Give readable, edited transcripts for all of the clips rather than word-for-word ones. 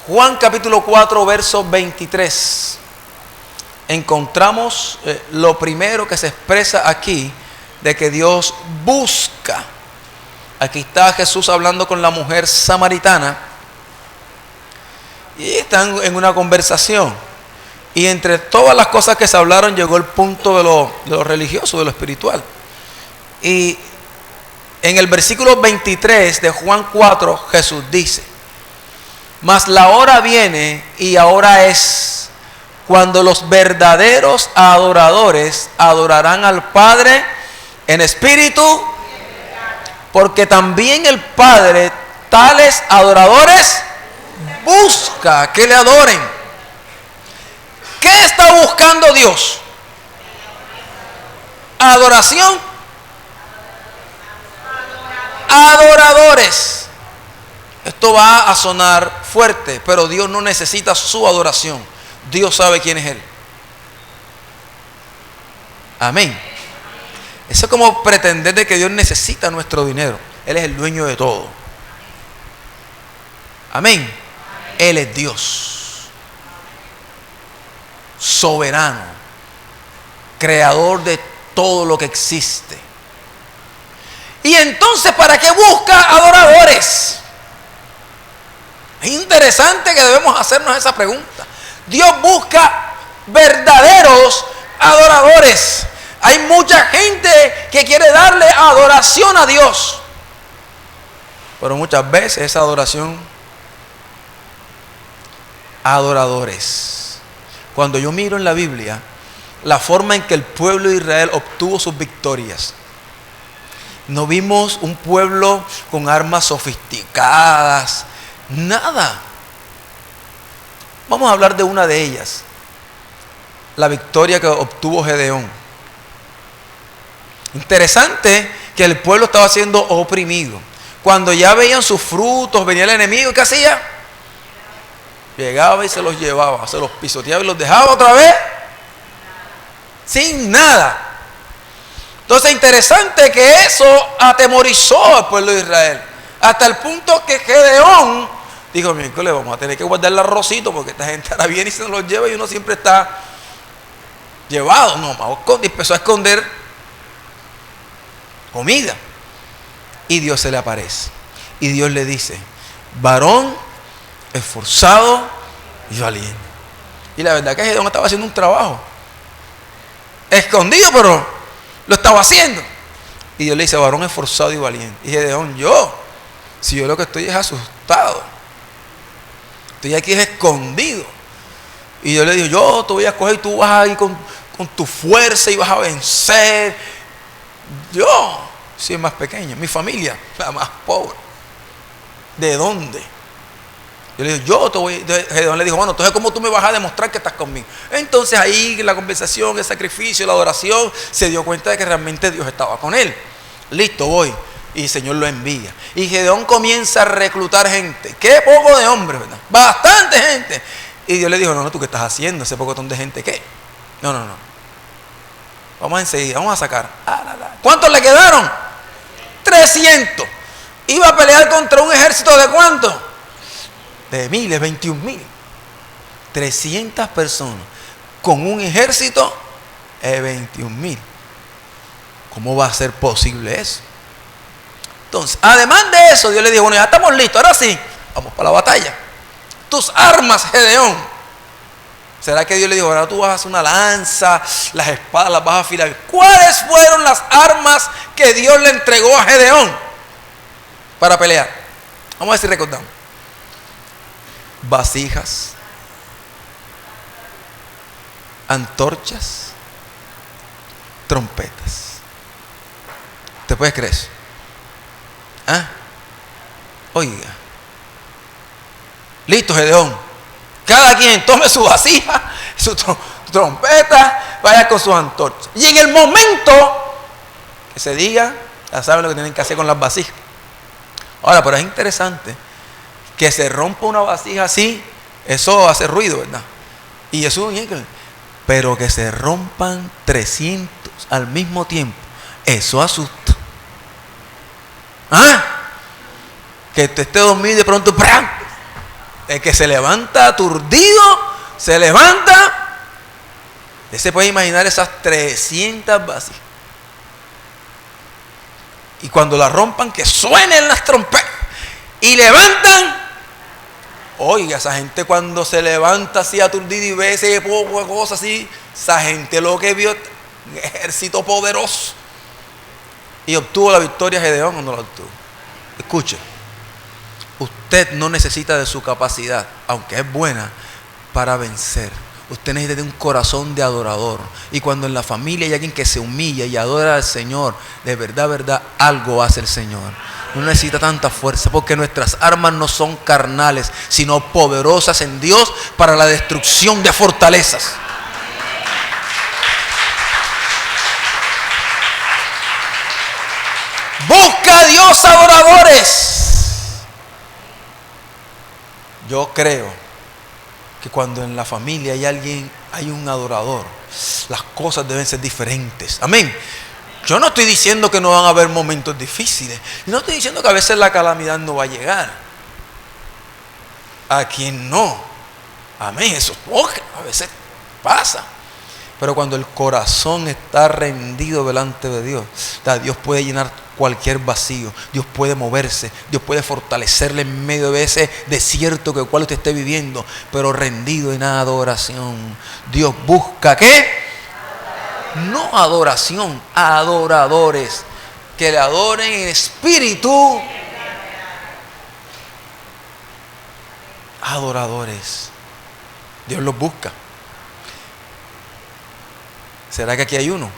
Juan capítulo 4, verso 23. Encontramos lo primero que se expresa aquí, de que Dios busca. Aquí está Jesús hablando con la mujer samaritana y están en una conversación, y entre todas las cosas que se hablaron llegó el punto de lo religioso, de lo espiritual. Y en el versículo 23 de Juan 4, Jesús dice: mas la hora viene y ahora es, cuando los verdaderos adoradores adorarán al Padre en espíritu, porque también el Padre tales adoradores busca que le adoren. ¿Qué está buscando Dios? Adoración. Adoradores. Esto va a sonar fuerte, pero Dios no necesita su adoración. Dios sabe quién es Él. Amén. Eso es como pretender de que Dios necesita nuestro dinero. Él es el dueño de todo. Amén. Él es Dios, soberano, creador de todo lo que existe. Y entonces, ¿para qué busca adoradores? Es interesante que debemos hacernos esa pregunta. Dios busca verdaderos adoradores. Hay mucha gente que quiere darle adoración a Dios, pero muchas veces esa adoración, adoradores. Cuando yo miro en la Biblia la forma en que el pueblo de Israel obtuvo sus victorias, no vimos un pueblo con armas sofisticadas, nada. Vamos a hablar de una de ellas, la victoria que obtuvo Gedeón. Interesante que el pueblo estaba siendo oprimido. Cuando ya veían sus frutos, venía el enemigo, ¿qué hacía? Llegaba y se los llevaba, se los pisoteaba y los dejaba otra vez sin nada. Entonces, interesante que eso atemorizó al pueblo de Israel, hasta el punto que Gedeón dijo: miércoles, vamos a tener que guardar el arrocito, porque esta gente ahora viene y se los lleva y uno siempre está llevado. No, y empezó a esconder comida. Y Dios se le aparece y Dios le dice: varón esforzado y valiente. Y la verdad que Gedeón estaba haciendo un trabajo escondido, pero lo estaba haciendo. Y Dios le dice: varón esforzado y valiente. Y Gedeón: si yo lo que estoy es asustado, estoy aquí es escondido. Y Dios le dijo: yo te voy a coger y tú vas a ir con tu fuerza y vas a vencer. Yo soy el más pequeño, mi familia la más pobre. ¿De dónde? Yo le digo: Gedeón le dijo: bueno, entonces ¿cómo tú me vas a demostrar que estás conmigo? Entonces ahí la conversación, el sacrificio, la adoración, se dio cuenta de que realmente Dios estaba con él. Listo, voy. Y el Señor lo envía. Y Gedeón comienza a reclutar gente. Qué poco de hombres, ¿verdad? Bastante gente. Y Dios le dijo: no, ¿tú qué estás haciendo? Ese pocotón de gente, ¿qué? No. Vamos enseguida, vamos a sacar. ¿Cuántos le quedaron? 300. Iba a pelear contra un ejército de ¿cuánto? De miles, 21,000. 300 personas con un ejército de 21,000. ¿Cómo va a ser posible eso? Entonces, además de eso, Dios le dijo: bueno, ya estamos listos, ahora sí, vamos para la batalla. Tus armas, Gedeón. ¿Será que Dios le dijo: ahora tú vas a hacer una lanza, las espadas las vas a afilar? ¿Cuáles fueron las armas que Dios le entregó a Gedeón para pelear? Vamos a ver si recordamos. Vasijas, antorchas, trompetas. ¿Te puedes creer eso? Oiga. Listo, Gedeón. Cada quien tome su vasija, su trompeta, vaya con sus antorchas. Y en el momento que se diga, ya saben lo que tienen que hacer con las vasijas. Ahora, pero es interesante que se rompa una vasija así, eso hace ruido, ¿verdad? Y eso, pero que se rompan 300 al mismo tiempo, eso asusta. Que te esté dormido y de pronto ¡pram! El que se levanta aturdido, se levanta. Usted se puede imaginar esas 300 vasijas. Y cuando la rompan, que suenen las trompetas. Y levantan. Oiga, esa gente cuando se levanta así aturdida y ve ese poco de cosas así, esa gente lo que vio, un ejército poderoso. Y obtuvo la victoria Gedeón o no la obtuvo. Escuche, usted no necesita de su capacidad, aunque es buena, para vencer. Usted necesita de un corazón de adorador. Y cuando en la familia hay alguien que se humilla y adora al Señor, de verdad, algo hace el Señor. No necesita tanta fuerza, porque nuestras armas no son carnales, sino poderosas en Dios para la destrucción de fortalezas. Busca a Dios adoradores. Yo creo que cuando en la familia hay un adorador, las cosas deben ser diferentes. Amén. Yo no estoy diciendo que no van a haber momentos difíciles. No estoy diciendo que a veces la calamidad no va a llegar. A quien no. Amén. Eso a veces pasa. Pero cuando el corazón está rendido delante de Dios, Dios puede llenar cualquier vacío. Dios puede moverse. Dios puede fortalecerle en medio de ese desierto que el cual usted esté viviendo. Pero rendido en adoración. Dios busca ¿qué? No adoración, adoradores. Que le adoren en espíritu. Adoradores. Dios los busca. ¿Será que aquí hay uno?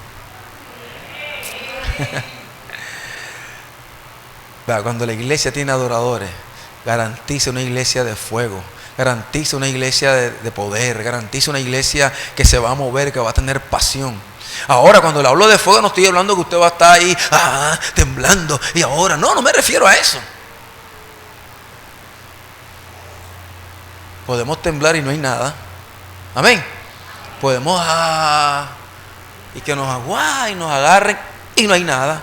Cuando la iglesia tiene adoradores, garantiza una iglesia de fuego, garantiza una iglesia de poder, garantiza una iglesia que se va a mover, que va a tener pasión. Ahora, cuando le hablo de fuego, no estoy hablando que usted va a estar ahí temblando y ahora, no me refiero a eso. Podemos temblar y no hay nada. Amén. Podemos y que nos y nos agarren y no hay nada.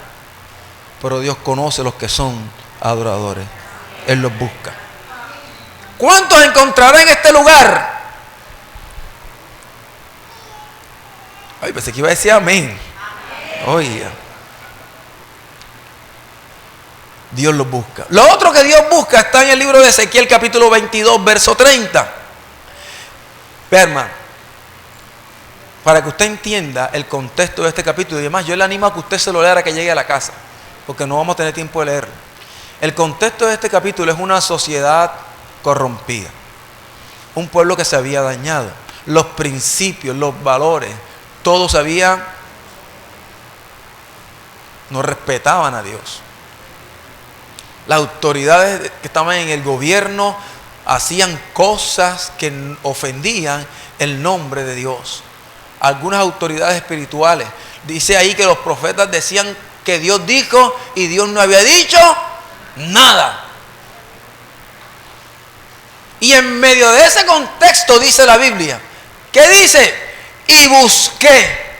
Pero Dios conoce los que son adoradores. Él los busca. ¿Cuántos encontrará en este lugar? Ay, pensé que iba a decir amén. Oiga. Dios los busca. Lo otro que Dios busca está en el libro de Ezequiel capítulo 22, verso 30. Vea, hermano, para que usted entienda el contexto de este capítulo y demás, yo le animo a que usted se lo lea a que llegue a la casa, porque no vamos a tener tiempo de leerlo. El contexto de este capítulo es una sociedad corrompida, un pueblo que se había dañado, los principios, los valores, todos no respetaban a Dios. Las autoridades que estaban en el gobierno hacían cosas que ofendían el nombre de Dios. Algunas autoridades espirituales, dice ahí que los profetas decían que Dios dijo y Dios no había dicho nada. Y en medio de ese contexto dice la Biblia, ¿qué dice? Y busqué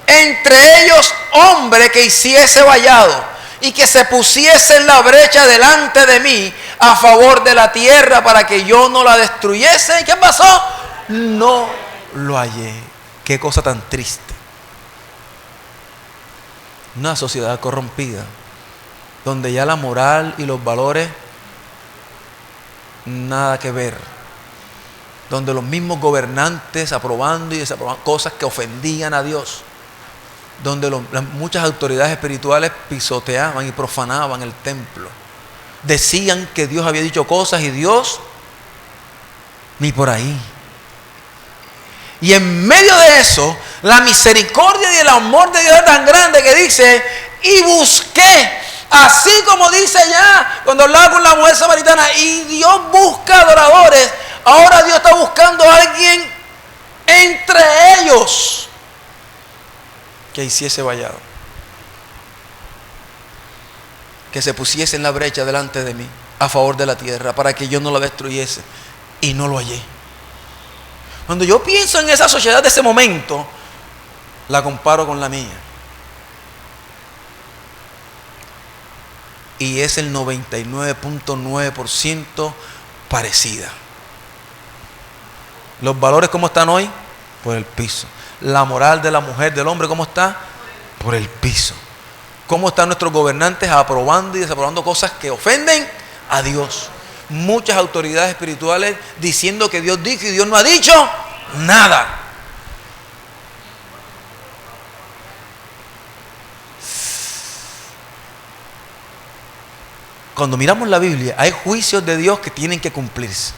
entre ellos hombre que hiciese vallado y que se pusiese en la brecha delante de mí a favor de la tierra para que yo no la destruyese. ¿Y qué pasó? No lo hallé. Qué cosa tan triste. Una sociedad corrompida, donde ya la moral y los valores nada que ver, donde los mismos gobernantes aprobando y desaprobando cosas que ofendían a Dios, donde muchas autoridades espirituales pisoteaban y profanaban el templo, decían que Dios había dicho cosas y Dios ni por ahí. Y en medio de eso, la misericordia y el amor de Dios es tan grande que dice, y busqué, así como dice ya cuando hablaba con la mujer samaritana, y Dios busca adoradores. Ahora Dios está buscando a alguien entre ellos que hiciese vallado, que se pusiese en la brecha delante de mí a favor de la tierra para que yo no la destruyese, y no lo hallé. Cuando yo pienso en esa sociedad de ese momento, la comparo con la mía. Y es el 99.9% parecida. Los valores, ¿cómo están hoy? Por el piso. La moral de la mujer, del hombre, ¿cómo está? Por el piso. ¿Cómo están nuestros gobernantes aprobando y desaprobando cosas que ofenden a Dios? Muchas autoridades espirituales diciendo que Dios dijo y Dios no ha dicho nada. Cuando miramos la Biblia, hay juicios de Dios que tienen que cumplirse.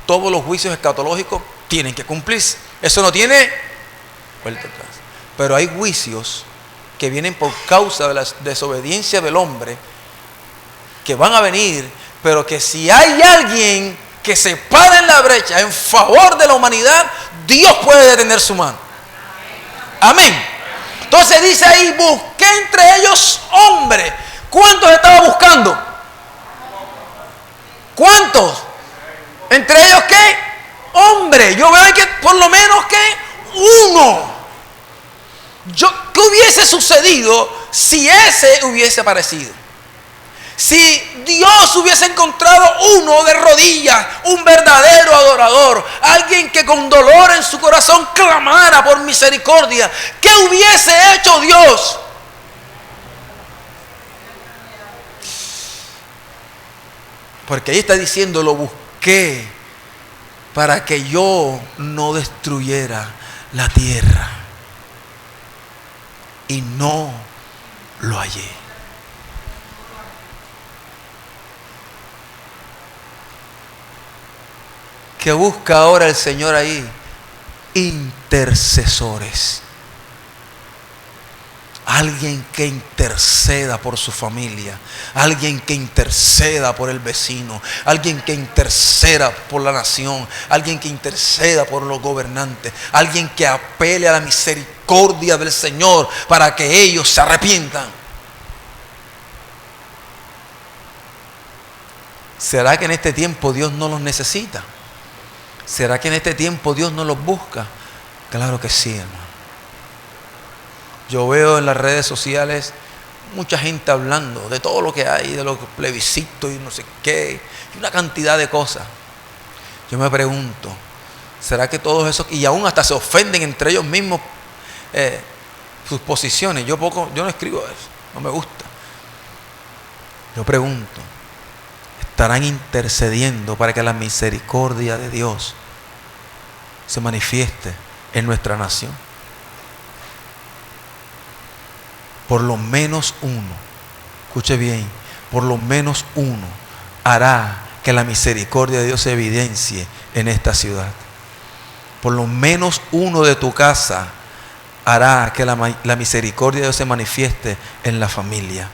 Todos los juicios escatológicos tienen que cumplirse. Eso no tiene vuelta atrás. Pero hay juicios que vienen por causa de la desobediencia del hombre, que van a venir, pero que si hay alguien que se para en la brecha en favor de la humanidad, Dios puede detener su mano. Amén. Entonces dice ahí, busqué entre ellos hombres. ¿Cuántos estaba buscando? ¿Cuántos? ¿Entre ellos qué? Hombre. Yo veo que por lo menos que uno. ¿Qué hubiese sucedido si ese hubiese aparecido? Si Dios hubiese encontrado uno de rodillas, un verdadero adorador, alguien que con dolor en su corazón clamara por misericordia, ¿qué hubiese hecho Dios? Porque ahí está diciendo, lo busqué para que yo no destruyera la tierra. Y no lo hallé. ¿Qué busca ahora el Señor ahí? Intercesores. Alguien que interceda por su familia, alguien que interceda por el vecino, alguien que interceda por la nación, alguien que interceda por los gobernantes, alguien que apele a la misericordia del Señor para que ellos se arrepientan. ¿Será que en este tiempo Dios no los necesita? ¿Será que en este tiempo Dios no los busca? Claro que sí, hermano. Yo veo en las redes sociales mucha gente hablando de todo lo que hay, de los plebiscitos y no sé qué, y una cantidad de cosas. Yo me pregunto, ¿será que todos esos, y aún hasta se ofenden entre ellos mismos sus posiciones? Yo no escribo eso, no me gusta. Yo pregunto, ¿estarán intercediendo para que la misericordia de Dios se manifieste en nuestra nación? Por lo menos uno, escuche bien, por lo menos uno hará que la misericordia de Dios se evidencie en esta ciudad. Por lo menos uno de tu casa hará que la misericordia de Dios se manifieste en la familia.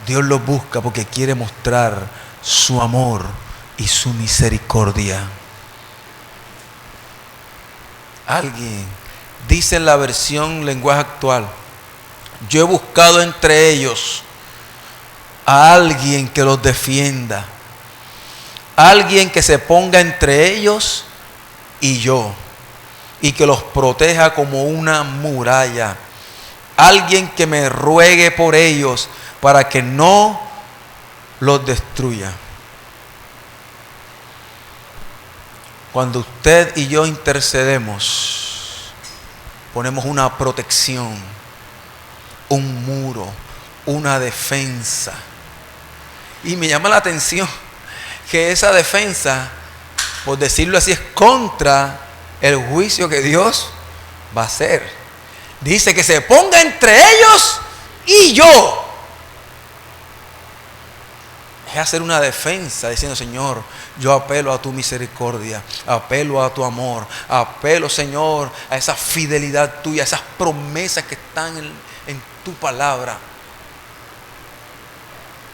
Dios los busca porque quiere mostrar su amor y su misericordia. Alguien dice en la versión lenguaje actual, yo he buscado entre ellos a alguien que los defienda, alguien que se ponga entre ellos y yo, y que los proteja como una muralla, alguien que me ruegue por ellos para que no los destruya. Cuando usted y yo intercedemos, ponemos una protección, un muro, una defensa. Y me llama la atención que esa defensa, por decirlo así, es contra el juicio que Dios va a hacer. Dice que se ponga entre ellos y yo. Es hacer una defensa diciendo, Señor, yo apelo a tu misericordia, apelo a tu amor, apelo, Señor, a esa fidelidad tuya, a esas promesas que están en tu palabra,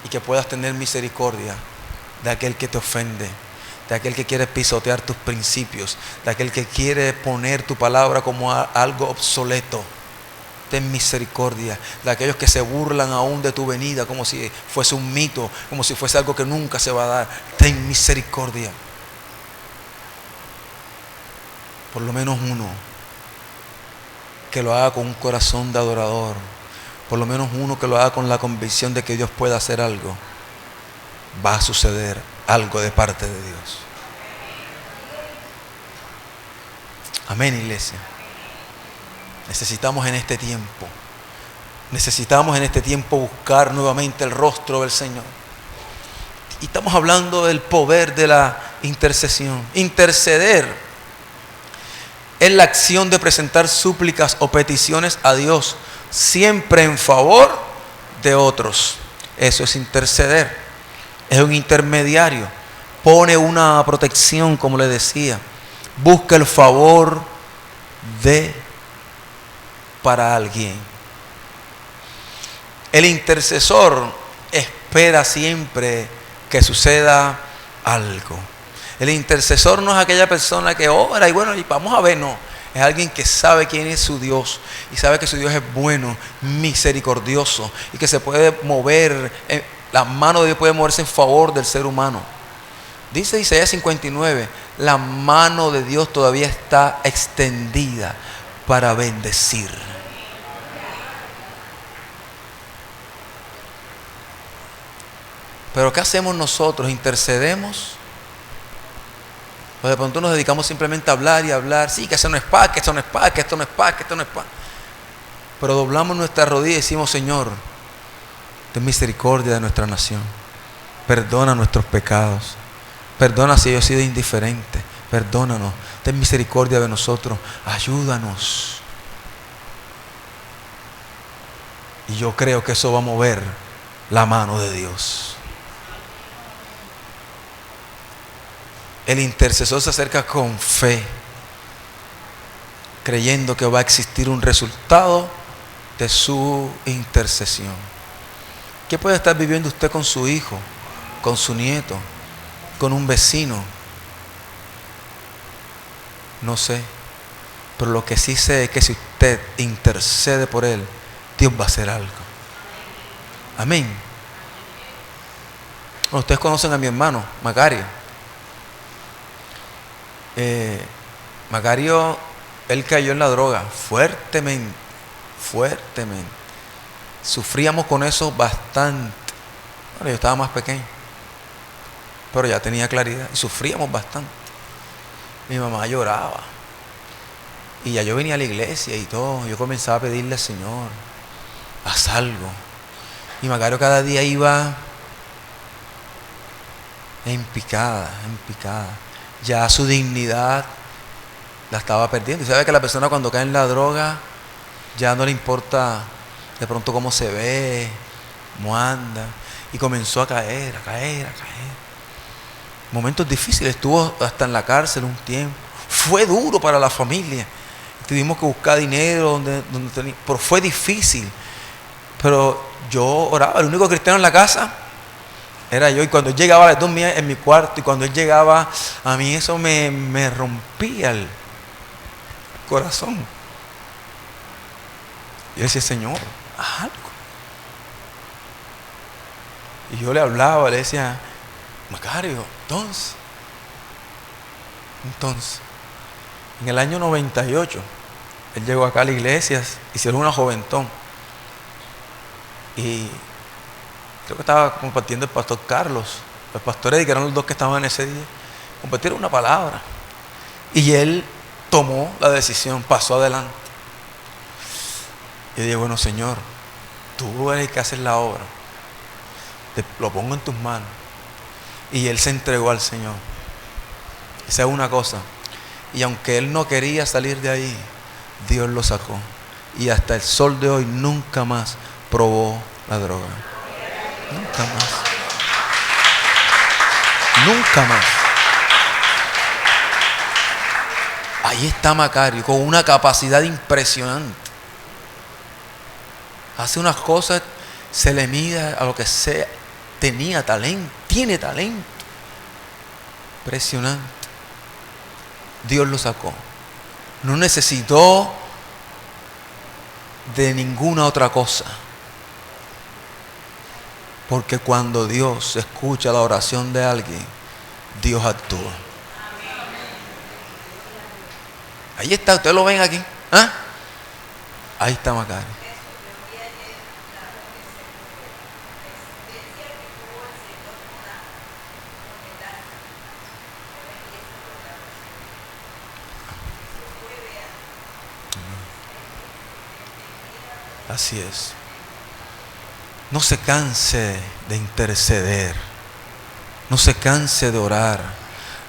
y que puedas tener misericordia de aquel que te ofende, de aquel que quiere pisotear tus principios, de aquel que quiere poner tu palabra como algo obsoleto. Ten misericordia de aquellos que se burlan aún de tu venida como si fuese un mito, como si fuese algo que nunca se va a dar. Ten misericordia. Por lo menos uno que lo haga con un corazón de adorador, por lo menos uno que lo haga con la convicción de que Dios puede hacer algo. Va a suceder algo de parte de Dios. Amén, iglesia. Necesitamos en este tiempo buscar nuevamente el rostro del Señor. Y estamos hablando del poder de la intercesión. Interceder es la acción de presentar súplicas o peticiones a Dios, siempre en favor de otros. Eso es interceder. Es un intermediario. Pone una protección, como le decía. Busca el favor para alguien. El intercesor espera siempre que suceda algo. El intercesor no es aquella persona que ora y bueno, y vamos a ver, no. Es alguien que sabe quién es su Dios y sabe que su Dios es bueno, misericordioso y que se puede mover, la mano de Dios puede moverse en favor del ser humano. Dice Isaías 59, la mano de Dios todavía está extendida para bendecir. Pero ¿qué hacemos nosotros? ¿Intercedemos? O de pronto nos dedicamos simplemente a hablar y hablar. Sí, que eso no es paz, que esto no es paz, que esto no es paz, que esto no es paz. Pero doblamos nuestra rodilla y decimos, Señor, ten misericordia de nuestra nación. Perdona nuestros pecados. Perdona si yo he sido indiferente. Perdónanos. Ten misericordia de nosotros. Ayúdanos. Y yo creo que eso va a mover la mano de Dios. El intercesor se acerca con fe, creyendo que va a existir un resultado de su intercesión. ¿Qué puede estar viviendo usted con su hijo, con su nieto, con un vecino? No sé, pero lo que sí sé es que si usted intercede por él, Dios va a hacer algo. Amén. Bueno, ustedes conocen a mi hermano, Macario. Macario, él cayó en la droga fuertemente. Sufríamos con eso bastante. Bueno, yo estaba más pequeño, pero ya tenía claridad y sufríamos bastante. Mi mamá lloraba y ya yo venía a la iglesia y todo. Yo comenzaba a pedirle al Señor, haz algo. Y Macario cada día iba en picada. Ya su dignidad la estaba perdiendo. Y sabe que la persona cuando cae en la droga ya no le importa de pronto cómo se ve, cómo anda. Y comenzó a caer. Momentos difíciles. Estuvo hasta en la cárcel un tiempo. Fue duro para la familia. Tuvimos que buscar dinero donde pero fue difícil. Pero yo oraba. El único cristiano en la casa era yo. Y cuando él llegaba, les dormía en mi cuarto. Y cuando él llegaba, a mí eso me rompía el corazón. Yo decía, Señor, haz algo. Y yo le hablaba, le decía, Macario, entonces, en el año 98, él llegó acá a la iglesia, hicieron una joventón. Y creo que estaba compartiendo el pastor Carlos. Los pastores, que eran los dos que estaban ese día, compartieron una palabra. Y él tomó la decisión, pasó adelante. Y dije, bueno, Señor, tú eres el que haces la obra. Lo pongo en tus manos. Y él se entregó al Señor. Y sabe una cosa, y aunque él no quería salir de ahí, Dios lo sacó. Y hasta el sol de hoy nunca más probó la droga. Nunca más. Ahí está Macario, con una capacidad impresionante. Hace unas cosas, se le mide a lo que sea. Tenía talento, tiene talento. Impresionante. Dios lo sacó. No necesitó de ninguna otra cosa. Porque cuando Dios escucha la oración de alguien, Dios actúa. Ahí está, ustedes lo ven aquí. ¿Ah? Ahí está Macario. Así es. No se canse de interceder. No se canse de orar.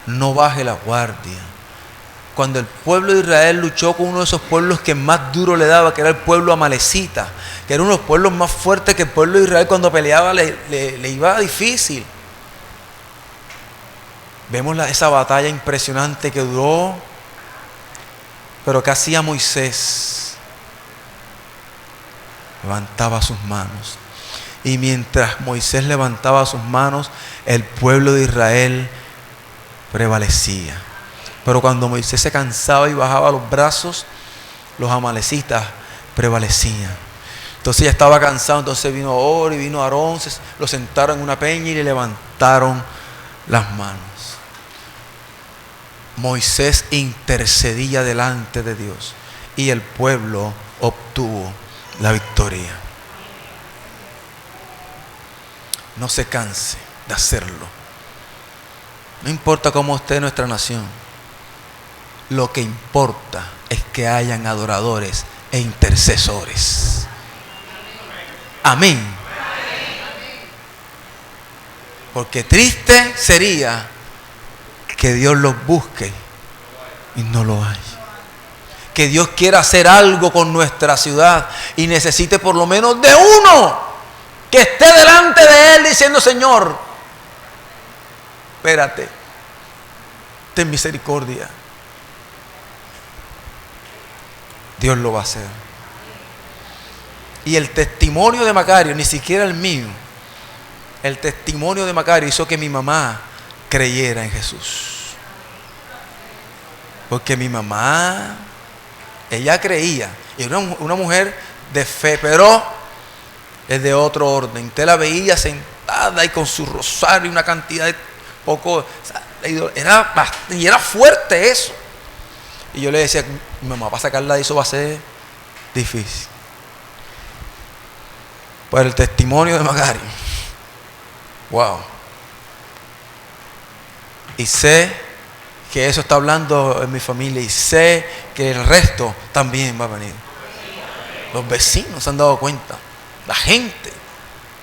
No baje la guardia. Cuando el pueblo de Israel luchó con uno de esos pueblos que más duro le daba, que era el pueblo amalecita, que era uno de los pueblos más fuertes, que el pueblo de Israel cuando peleaba le iba difícil. Vemos esa batalla impresionante que duró. Pero ¿qué hacía Moisés? Levantaba sus manos. Y mientras Moisés levantaba sus manos, el pueblo de Israel prevalecía. Pero cuando Moisés se cansaba y bajaba los brazos, los amalecitas prevalecían. Entonces ya estaba cansado, entonces vino Hor y vino Aarón, lo sentaron en una peña y le levantaron las manos. Moisés intercedía delante de Dios y el pueblo obtuvo la victoria. No se canse de hacerlo. No importa cómo esté nuestra nación. Lo que importa es que hayan adoradores e intercesores. Amén. Porque triste sería que Dios los busque y no lo hay. Que Dios quiera hacer algo con nuestra ciudad y necesite por lo menos de uno que esté delante de Él diciendo: Señor, espérate, ten misericordia. Dios lo va a hacer. Y el testimonio de Macario, ni siquiera el mío, el testimonio de Macario hizo que mi mamá creyera en Jesús. Porque mi mamá, ella creía, y era una mujer de fe, pero es de otro orden. Usted la veía sentada y con su rosario y una cantidad de poco, y era fuerte eso. Y yo le decía: mi mamá, para sacarla de eso va a ser difícil. Por el testimonio de Macario, wow. Y sé que eso está hablando en mi familia y sé que el resto también va a venir. Los vecinos se han dado cuenta, la gente.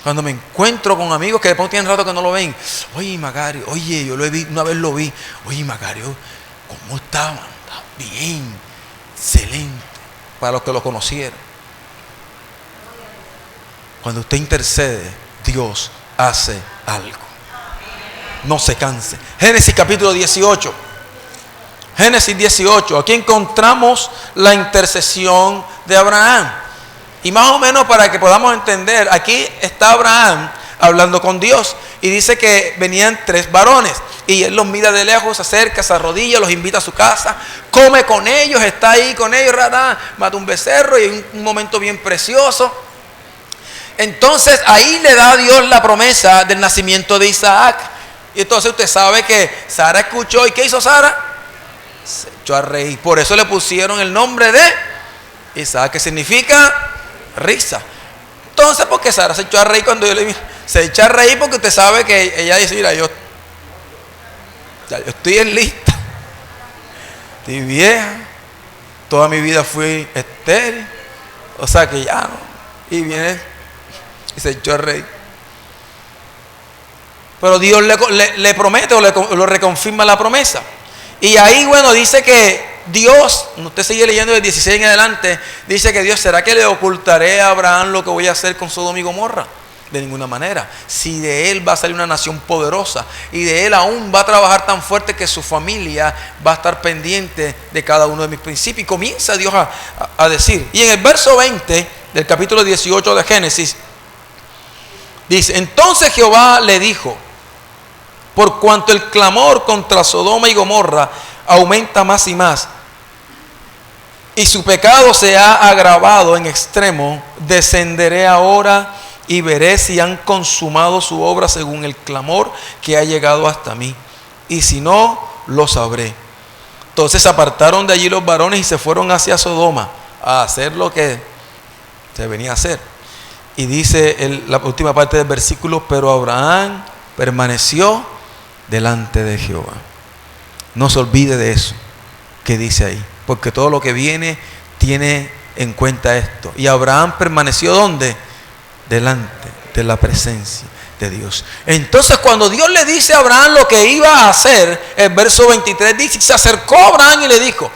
Cuando me encuentro con amigos que después tienen rato que no lo ven: oye, Macario, oye, yo lo vi, una vez lo vi. Oye, Macario, ¿cómo estaba? Bien, excelente. Para los que lo conocieron. Cuando usted intercede, Dios hace algo. No se canse. Génesis capítulo 18. Génesis 18. Aquí encontramos la intercesión de Abraham. Y más o menos para que podamos entender, aquí está Abraham hablando con Dios. Y dice que venían 3 varones. Y él los mira de lejos, se acerca, se arrodilla, los invita a su casa, come con ellos, está ahí con ellos, mata un becerro y un momento bien precioso. Entonces ahí le da a Dios la promesa del nacimiento de Isaac. Y entonces usted sabe que Sara escuchó. ¿Y qué hizo Sara? Se echó a reír. Por eso le pusieron el nombre de Isaac, que significa risa. Entonces, porque Sara se echó a reír cuando yo le dije, se echa a reír porque usted sabe que ella dice: mira, yo estoy en lista, estoy vieja, toda mi vida fui estéril, o sea que ya no. Y viene y se echó a reír. Pero Dios le promete o lo reconfirma la promesa. Y ahí, bueno, dice que Dios, usted sigue leyendo del 16 en adelante, dice que Dios: ¿será que le ocultaré a Abraham lo que voy a hacer con Sodoma y Gomorra? De ninguna manera. Si de él va a salir una nación poderosa y de él aún va a trabajar tan fuerte que su familia va a estar pendiente de cada uno de mis principios. Y comienza Dios a decir. Y en el verso 20 del capítulo 18 de Génesis dice: entonces Jehová le dijo: por cuanto el clamor contra Sodoma y Gomorra aumenta más y más, y su pecado se ha agravado en extremo, descenderé ahora y veré si han consumado su obra según el clamor que ha llegado hasta mí, y si no, lo sabré. Entonces se apartaron de allí los varones y se fueron hacia Sodoma a hacer lo que se venía a hacer. Y dice la última parte del versículo: pero Abraham permaneció delante de Jehová. No se olvide de eso que dice ahí, porque todo lo que viene tiene en cuenta esto. Y Abraham permaneció ¿dónde? Delante de la presencia de Dios. Entonces cuando Dios le dice a Abraham lo que iba a hacer, el verso 23 dice, se acercó a Abraham y le dijo,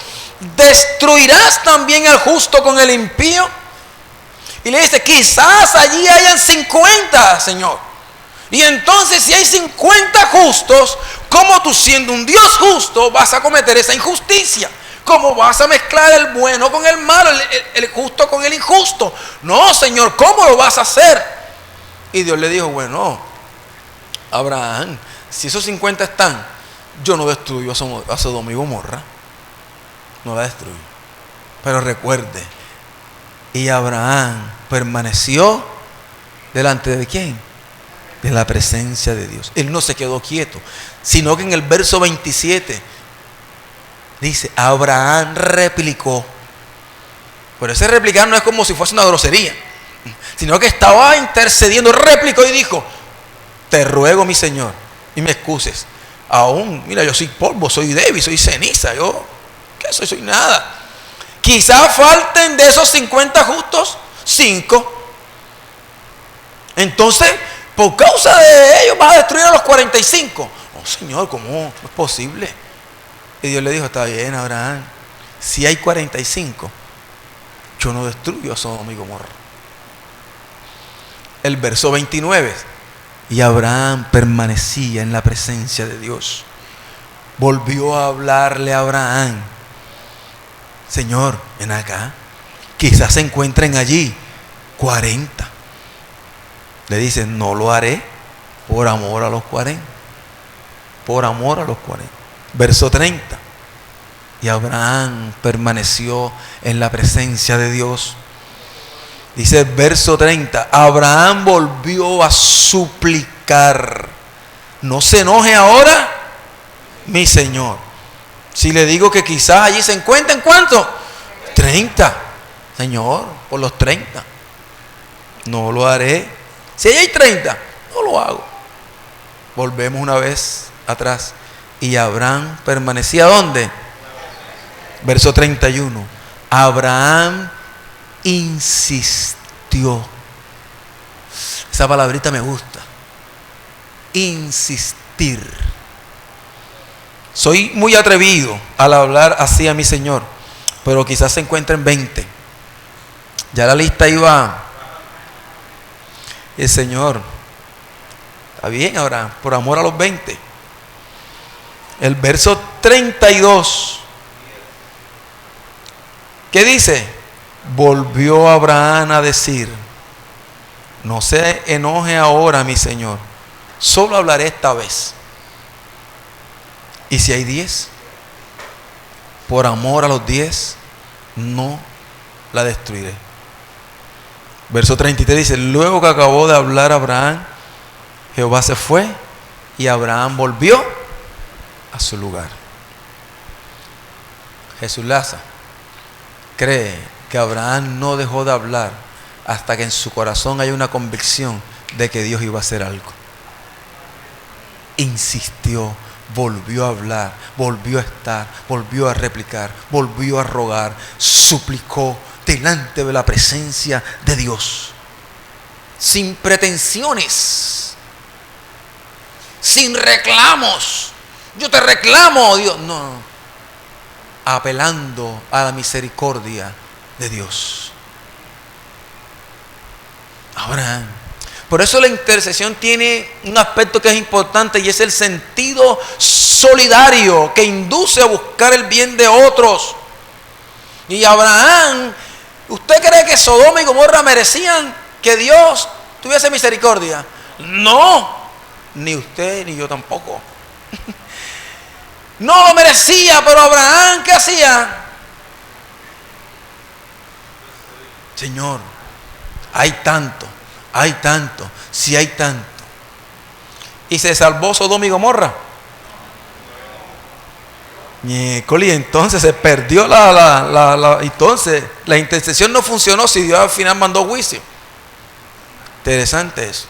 ¿destruirás también al justo con el impío? Y le dice, quizás allí hayan 50, Señor. Y entonces si hay 50 justos, ¿cómo tú siendo un Dios justo vas a cometer esa injusticia? ¿Cómo vas a mezclar el bueno con el malo, el justo con el injusto? No, Señor, ¿cómo lo vas a hacer? Y Dios le dijo, bueno, Abraham, si esos 50 están, yo no destruyo a Sodoma y Gomorra. No la destruyo. Pero recuerde, y Abraham permaneció delante de ¿quién? De la presencia de Dios. Él no se quedó quieto, sino que en el verso 27 dice, Abraham replicó. Pero ese replicar no es como si fuese una grosería, sino que estaba intercediendo, replicó y dijo, te ruego, mi Señor, y me excuses. Aún, mira, yo soy polvo, soy débil, soy ceniza, yo, ¿qué soy? Soy nada. Quizás falten de esos 50 justos, 5. Entonces, por causa de ellos vas a destruir a los 45. Oh, Señor, ¿cómo es posible? Y Dios le dijo, está bien, Abraham, si hay 45, yo no destruyo a Sodoma y Gomorra. El verso 29, y Abraham permanecía en la presencia de Dios. Volvió a hablarle a Abraham, Señor, ven acá, quizás se encuentren allí 40. Le dice, no lo haré por amor a los 40. Por amor a los 40. Verso 30. Y Abraham permaneció en la presencia de Dios. Dice el verso 30. Abraham volvió a suplicar. No se enoje ahora, mi Señor. Si le digo que quizás allí se encuentren, ¿cuánto? 30. Señor, por los 30. No lo haré. Si allí hay 30, no lo hago. Volvemos una vez atrás. Y Abraham permanecía ¿dónde? Verso 31. Abraham insistió. Esa palabrita me gusta. Insistir. Soy muy atrevido al hablar así a mi Señor, pero quizás se encuentren 20. Ya la lista iba. El Señor, está bien, Abraham, por amor a los 20. El verso 32. ¿Qué dice? Volvió Abraham a decir, no se enoje ahora, mi Señor, solo hablaré esta vez. Y si hay 10, por amor a los 10, no la destruiré. Verso 33 dice, luego que acabó de hablar Abraham, Jehová se fue y Abraham volvió a su lugar. Jesús Laza cree que Abraham no dejó de hablar hasta que en su corazón hay una convicción de que Dios iba a hacer algo. Insistió, volvió a hablar, volvió a estar, volvió a replicar, volvió a rogar, suplicó delante de la presencia de Dios, sin pretensiones, sin reclamos. Yo te reclamo, Dios, no, apelando a la misericordia de Dios. Ahora, por eso la intercesión tiene un aspecto que es importante y es el sentido solidario que induce a buscar el bien de otros. Y Abraham, ¿usted cree que Sodoma y Gomorra merecían que Dios tuviese misericordia? No, ni usted ni yo tampoco. No lo merecía, pero Abraham, ¿qué hacía? Señor, hay tanto, si hay tanto. ¿Y se salvó Sodoma y Gomorra? Miércoles, entonces se perdió entonces la intercesión no funcionó si Dios al final mandó juicio. Interesante eso.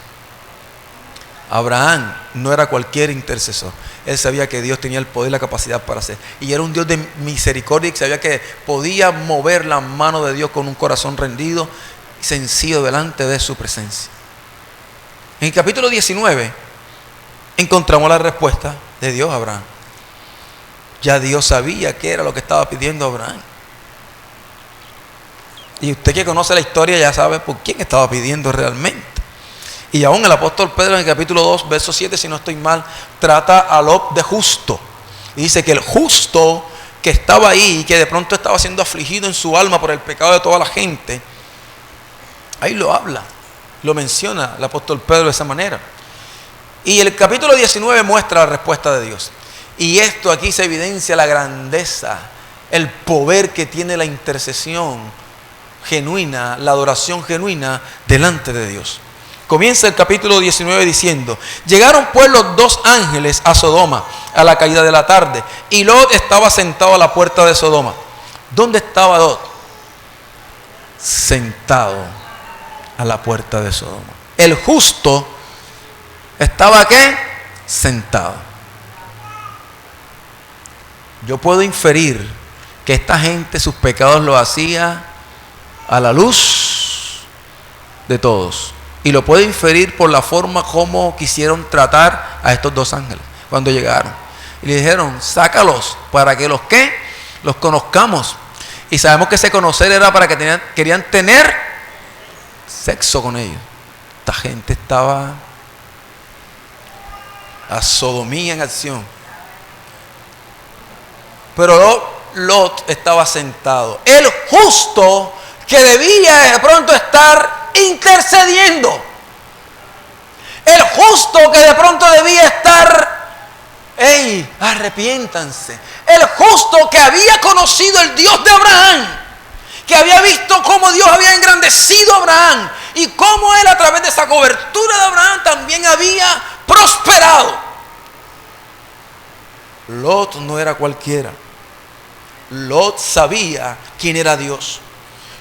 Abraham no era cualquier intercesor. Él sabía que Dios tenía el poder y la capacidad para hacer. Y era un Dios de misericordia y sabía que podía mover la mano de Dios con un corazón rendido y sencillo delante de su presencia. En el capítulo 19 encontramos la respuesta de Dios a Abraham. Ya Dios sabía qué era lo que estaba pidiendo Abraham. Y usted que conoce la historia ya sabe por quién estaba pidiendo realmente. Y aún el apóstol Pedro en el capítulo 2, verso 7, si no estoy mal, trata a Lot de justo. Y dice que el justo que estaba ahí y que de pronto estaba siendo afligido en su alma por el pecado de toda la gente, ahí lo habla, lo menciona el apóstol Pedro de esa manera. Y el capítulo 19 muestra la respuesta de Dios. Y esto aquí se evidencia la grandeza, el poder que tiene la intercesión genuina, la adoración genuina delante de Dios. Comienza el capítulo 19 diciendo: llegaron pues los dos ángeles a Sodoma a la caída de la tarde, y Lot estaba sentado a la puerta de Sodoma. ¿Dónde estaba Lot? Sentado a la puerta de Sodoma. El justo estaba ¿qué? Sentado. Yo puedo inferir que esta gente sus pecados los hacía a la luz de todos. Y lo puedo inferir por la forma como quisieron tratar a estos dos ángeles cuando llegaron. Y le dijeron: sácalos para que los ¿qué? Los conozcamos. Y sabemos que ese conocer era para que querían tener sexo con ellos. Esta gente estaba a sodomía en acción. Pero Lot estaba sentado. El justo que debía de pronto estar intercediendo. El justo que de pronto debía estar: ¡ey, arrepiéntanse! El justo que había conocido el Dios de Abraham, que había visto cómo Dios había engrandecido a Abraham y cómo él a través de esa cobertura de Abraham también había prosperado. Lot no era cualquiera. Lot sabía quién era Dios.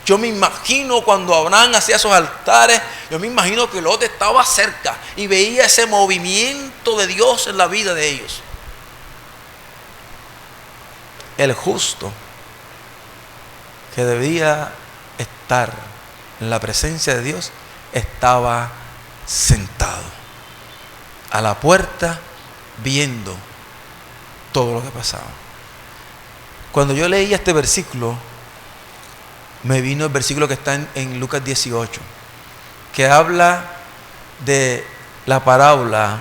Yo me imagino cuando Abraham hacía esos altares, yo me imagino que Lot estaba cerca y veía ese movimiento de Dios en la vida de ellos. El justo que debía estar en la presencia de Dios estaba sentado a la puerta viendo todo lo que pasaba. Cuando yo leía este versículo, me vino el versículo que está en Lucas 18, que habla de la parábola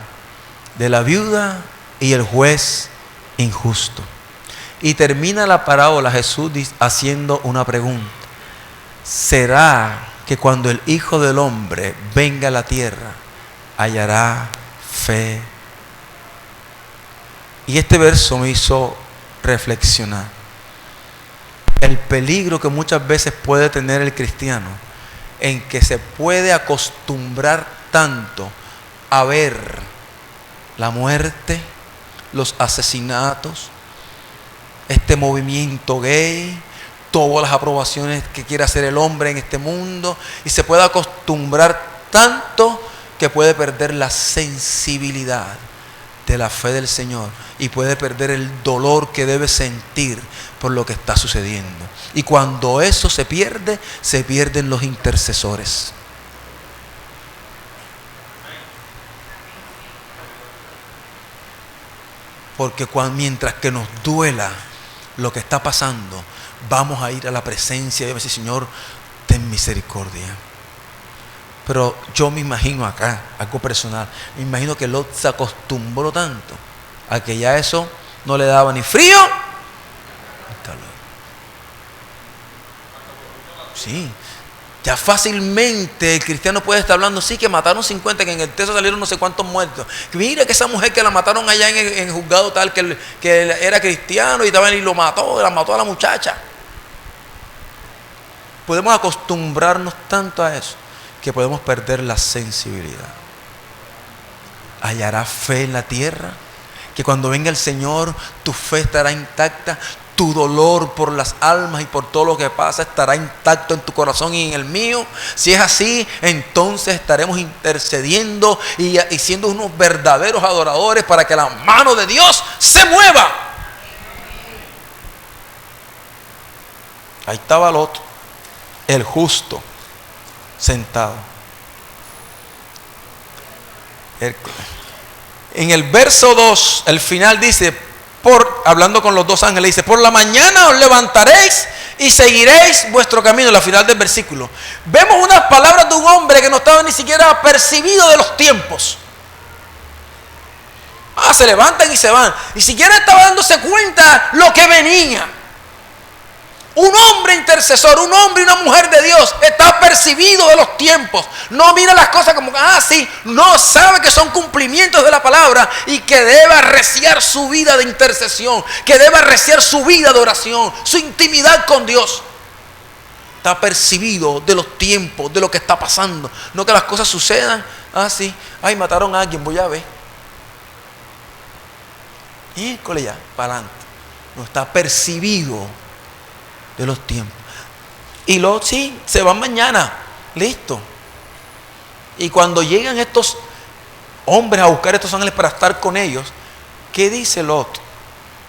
de la viuda y el juez injusto. Y termina la parábola Jesús haciendo una pregunta: ¿será que cuando el Hijo del Hombre venga a la tierra hallará fe? Y este verso me hizo reflexionar el peligro que muchas veces puede tener el cristiano, en que se puede acostumbrar tanto a ver la muerte, los asesinatos, este movimiento gay, todas las aprobaciones que quiere hacer el hombre en este mundo, y se puede acostumbrar tanto que puede perder la sensibilidad de la fe del Señor y puede perder el dolor que debe sentir por lo que está sucediendo. Y cuando eso se pierden los intercesores. Porque mientras que nos duela lo que está pasando, vamos a ir a la presencia y decir: Señor, ten misericordia. Pero yo me imagino acá, algo personal, me imagino que Lot se acostumbró tanto a que ya eso no le daba ni frío ni calor. Sí, ya fácilmente el cristiano puede estar hablando: sí, que mataron 50, que en el texto salieron no sé cuántos muertos. Mira que esa mujer que la mataron allá en el juzgado tal, que era cristiano y también la mató a la muchacha. Podemos acostumbrarnos tanto a eso que podemos perder la sensibilidad. ¿Hallará fe en la tierra? Que cuando venga el Señor, tu fe estará intacta. tu dolor por las almas y por todo lo que pasa estará intacto en tu corazón y en el mío. Si es así, entonces estaremos intercediendo y siendo unos verdaderos adoradores para que la mano de Dios se mueva. Ahí estaba Lot, el justo, sentado. En el verso 2, el final dice, hablando con los dos ángeles, dice: por la mañana os levantaréis y seguiréis vuestro camino. La final del versículo. Vemos unas palabras de un hombre que no estaba ni siquiera apercibido de los tiempos. Se levantan y se van. Ni siquiera estaba dándose cuenta lo que venía. Un hombre intercesor, un hombre y una mujer de Dios está apercibido de los tiempos. No mira las cosas como, sí. No, sabe que son cumplimientos de la palabra y que debe arreciar su vida de intercesión, que debe arreciar su vida de oración, su intimidad con Dios. Está apercibido de los tiempos, de lo que está pasando. No que las cosas sucedan. Sí. Mataron a alguien, voy a ver. Híjole, ya, para adelante. No está apercibido de los tiempos. Y Lot, sí, se van mañana, listo. Y cuando llegan estos hombres a buscar a estos ángeles para estar con ellos, ¿qué dice Lot?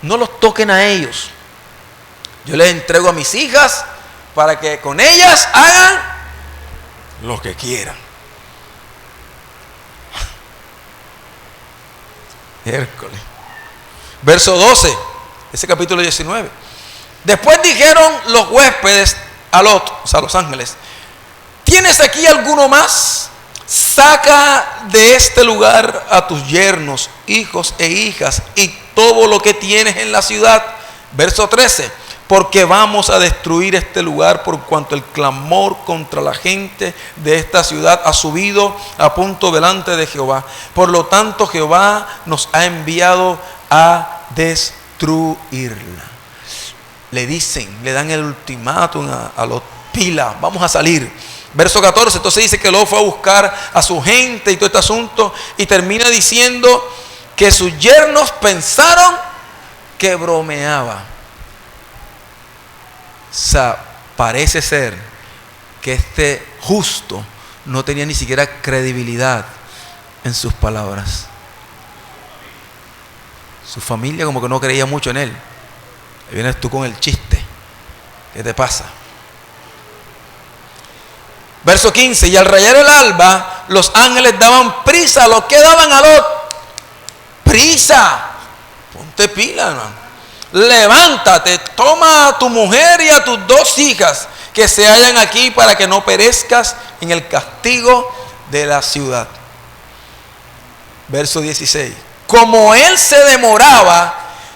No los toquen a ellos. Yo les entrego a mis hijas para que con ellas hagan lo que quieran. Hércules. Verso 12, ese capítulo 19. Después dijeron los huéspedes a Lot, o sea, los ángeles: ¿tienes aquí alguno más? Saca de este lugar a tus yernos, hijos e hijas y todo lo que tienes en la ciudad. Verso 13: porque vamos a destruir este lugar por cuanto el clamor contra la gente de esta ciudad ha subido a punto delante de Jehová. Por lo tanto, Jehová nos ha enviado a destruirla. Le dicen, le dan el ultimátum a Lot: pila, vamos a salir. Verso 14, entonces dice que Lot fue a buscar a su gente y todo este asunto, y termina diciendo que sus yernos pensaron que bromeaba. O sea, parece ser que este justo no tenía ni siquiera credibilidad en sus palabras. Su familia como que no creía mucho en él. Ahí vienes tú con el chiste. ¿Qué te pasa? Verso 15: y al rayar el alba, los ángeles daban prisa. ¿Lo que daban a Lot? Prisa. Ponte pila, hermano. Levántate, toma a tu mujer y a tus 2 hijas que se hallan aquí para que no perezcas en el castigo de la ciudad. Verso 16: como él se demoraba,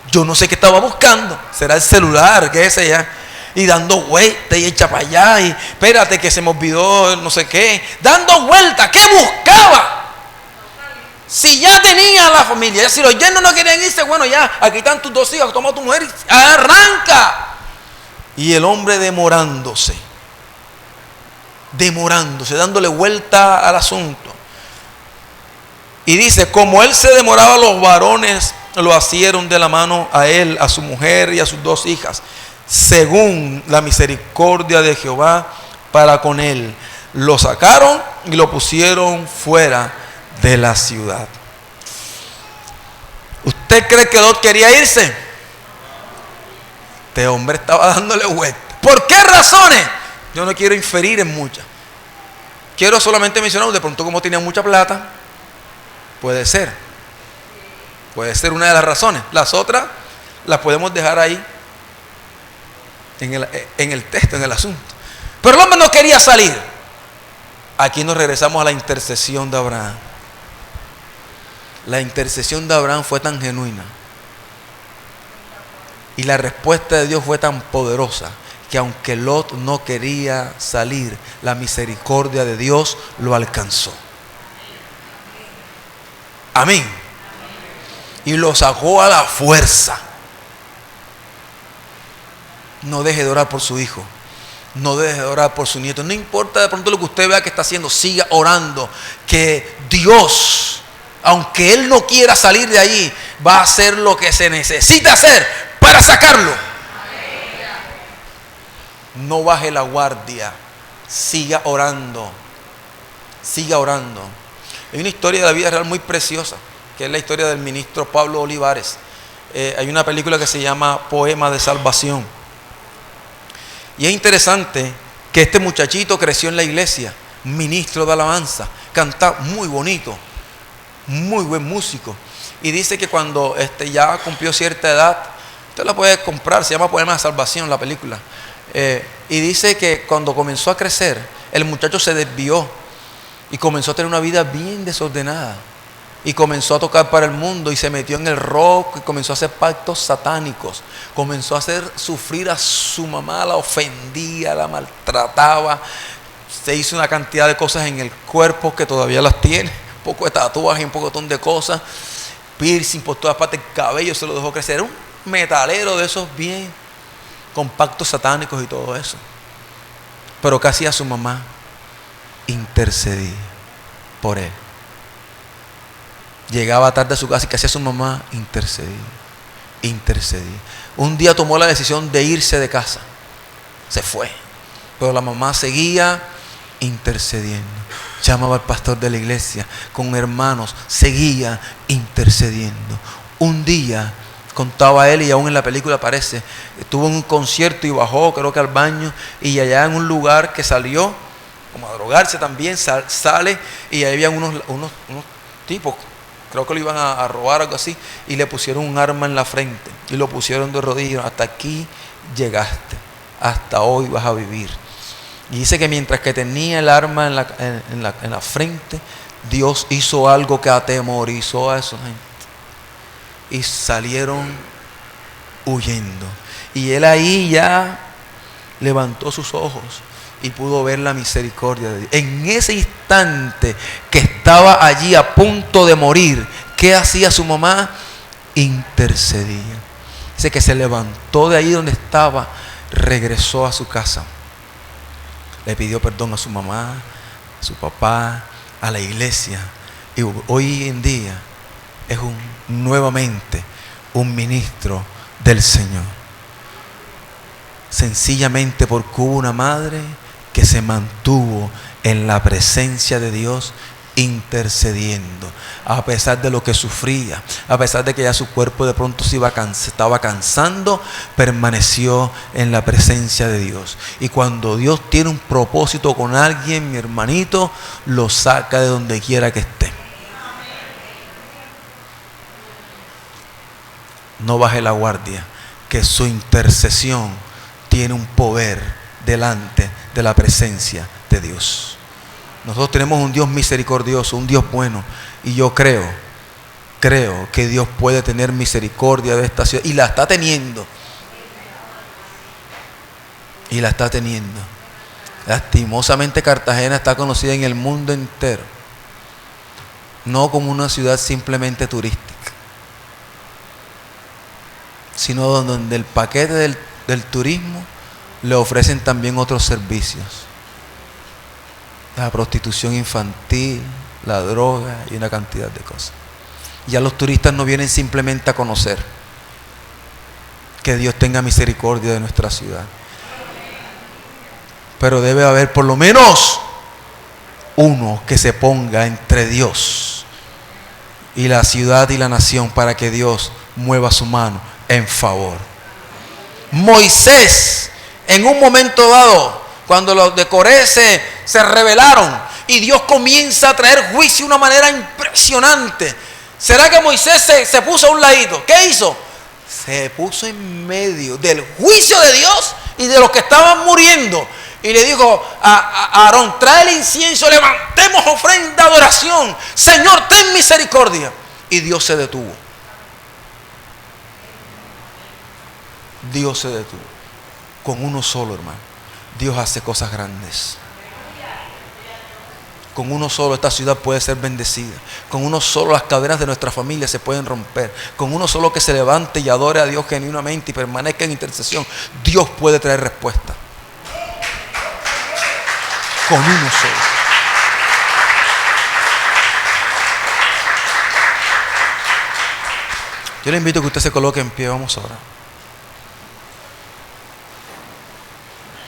yo no sé qué estaba buscando. Será el celular, qué sé ya. Y dando vueltas y echa para allá. Y espérate que se me olvidó no sé qué. Dando vueltas. ¿Qué buscaba? Si ya tenía la familia. Si los yernos no querían irse, bueno, ya, aquí están tus 2 hijas, toma a tu mujer y arranca. Y el hombre demorándose, dándole vuelta al asunto. Y dice: como él se demoraba, los varones lo asieron de la mano a él, a su mujer y a sus 2 hijas, según la misericordia de Jehová para con él. Lo sacaron y lo pusieron fuera de la ciudad. ¿Usted cree que Lot quería irse? Este hombre estaba dándole vuelta. ¿Por qué razones? Yo no quiero inferir en muchas. Quiero solamente mencionar, de pronto como tenía mucha plata. Puede ser una de las razones. Las otras las podemos dejar ahí en el texto, en el asunto. Pero el hombre no quería salir. Aquí nos regresamos a la intercesión de Abraham. La intercesión de Abraham fue tan genuina y la respuesta de Dios fue tan poderosa que aunque Lot no quería salir, la misericordia de Dios lo alcanzó. Amén. Y lo sacó a la fuerza. No deje de orar por su hijo. No deje de orar por su nieto. No importa de pronto lo que usted vea que está haciendo, siga orando. Que Dios, aunque Él no quiera salir de allí, va a hacer lo que se necesita hacer para sacarlo. No baje la guardia. Siga orando. Siga orando. Hay una historia de la vida real muy preciosa, que es la historia del ministro Pablo Olivares. Hay una película que se llama Poema de Salvación. Y es interesante que este muchachito creció en la iglesia, ministro de alabanza, canta muy bonito, muy buen músico. Y dice que cuando ya cumplió cierta edad, usted la puede comprar, se llama Poema de Salvación la película. Y dice que cuando comenzó a crecer, el muchacho se desvió y comenzó a tener una vida bien desordenada. Y comenzó a tocar para el mundo y se metió en el rock y comenzó a hacer pactos satánicos. Comenzó a hacer sufrir a su mamá, la ofendía, la maltrataba. Se hizo una cantidad de cosas en el cuerpo que todavía las tiene. Un poco de tatuaje, un pocotón de cosas. Piercing por todas partes, el cabello se lo dejó crecer. Era un metalero de esos bien, con pactos satánicos y todo eso. Pero ¿qué hacía su mamá? Intercedía por él. Llegaba tarde a su casa y ¿qué hacía su mamá? Intercedía. Un día tomó la decisión de irse de casa. Se fue. Pero la mamá seguía intercediendo. Llamaba al pastor de la iglesia, con hermanos, seguía intercediendo. Un día, contaba él, y aún en la película aparece, estuvo en un concierto y bajó, creo que al baño, y allá en un lugar que salió, como a drogarse también, sale, y ahí había unos tipos, creo que lo iban a robar o algo así, y le pusieron un arma en la frente, y lo pusieron de rodillas. Hasta aquí llegaste, hasta hoy vas a vivir. Y dice que mientras que tenía el arma en la frente, Dios hizo algo que atemorizó a esa gente. Y salieron huyendo. Y él ahí ya levantó sus ojos y pudo ver la misericordia de Dios. En ese instante que estaba allí a punto de morir, ¿qué hacía su mamá? Intercedía. Dice que se levantó de ahí donde estaba, regresó a su casa. Le pidió perdón a su mamá, a su papá, a la iglesia. Y hoy en día es nuevamente un ministro del Señor. Sencillamente porque hubo una madre que se mantuvo en la presencia de Dios intercediendo, a pesar de lo que sufría, a pesar de que ya su cuerpo de pronto estaba cansando, permaneció en la presencia de Dios. Y cuando Dios tiene un propósito con alguien, mi hermanito, lo saca de donde quiera que esté. No baje la guardia, que su intercesión tiene un poder delante de la presencia de Dios. Nosotros tenemos un Dios misericordioso, un Dios bueno, y yo creo que Dios puede tener misericordia de esta ciudad, y la está teniendo. Y la está teniendo. Lastimosamente Cartagena está conocida en el mundo entero, no como una ciudad simplemente turística, sino donde el paquete del turismo le ofrecen también otros servicios. La prostitución infantil, la droga y una cantidad de cosas. Ya los turistas no vienen simplemente a conocer. Que Dios tenga misericordia de nuestra ciudad. Pero debe haber por lo menos uno que se ponga entre Dios y la ciudad y la nación para que Dios mueva su mano en favor. Moisés, en un momento dado, cuando los de Coré se rebelaron y Dios comienza a traer juicio de una manera impresionante, ¿será que Moisés se puso a un ladito? ¿Qué hizo? Se puso en medio del juicio de Dios y de los que estaban muriendo. Y le dijo a Aarón: trae el incienso, levantemos ofrenda de oración. Señor, ten misericordia. Y Dios se detuvo. Dios se detuvo. Con uno solo, hermano, Dios hace cosas grandes. Con uno solo esta ciudad puede ser bendecida. Con uno solo las cadenas de nuestra familia se pueden romper. Con uno solo que se levante y adore a Dios genuinamente y permanezca en intercesión, Dios puede traer respuesta. Con uno solo. Yo le invito a que usted se coloque en pie. Vamos ahora.